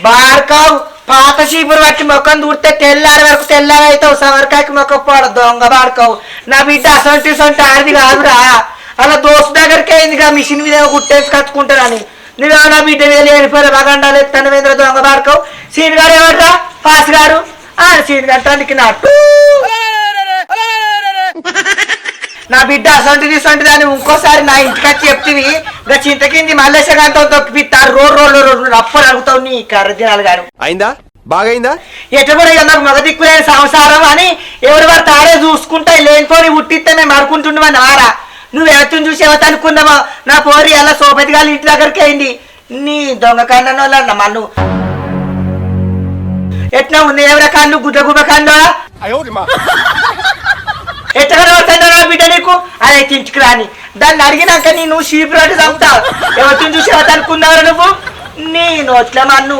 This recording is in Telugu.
బార్కావు పాత చీపురు పట్టి మొక్కం దూడితే తెల్లారి వరకు తెల్లారి అవుతావు సవరకాయకి మొక్క పోడ దొంగ బాడుకోవు నా బిడ్డ అసొంటి సొంటి ఆడిది కాదురా అలా దోస్తు దగ్గరికి అయిందిగా మిషన్ మీద గుట్టేసి కట్టుకుంటారని నువ్వు నా బిడ్డ మీద లేనిపోయిన బగండాలు ఎత్తాను వేంద్ర దొంగ బాడుకోవు సీన్ గారు ఎవరా పాస్ గారు సీన్ గంటానికి నాటు నా బిడ్డ అసొంటిది సొంటి దాన్ని ఇంకోసారి నా ఇంటికి వచ్చి చెప్తివి ఇంకా చింతకింది మల్లేశ గంటతో తొక్కిపిస్తారు రోడ్లు అప్పుడు అడుగుతావు నీ కర్రదినాలు గారు అయిందా బాగైందా ఎటుబడి నాకు మగ దిక్కులేని సంసారం అని ఎవరు వారు తాడే చూసుకుంటా లేనిపోని ఉట్టిస్తే మేము అడుకుంటుండమని ఆరా నువ్వు ఎవరిని చూసి ఎవరు అనుకున్నావో నా పోరి అలా సోపతి గారి ఇంటి దగ్గరికి అయింది నీ దొంగ కన్నా వాళ్ళ మన్ను ఎట్లా ఉంది ఎవరి కన్ను గుడ్డ గుబ్బ కన్ను ఎట్లా వస్తుందా నా బిడ్డ నీకు అదైతే ఇంటికి రాని దాన్ని అడిగినాక నేను షీపురాటి చంపుతావు ఎవరిని చూసి ఎవరు అనుకున్నావు నువ్వు నీ నోట్ల మన్ను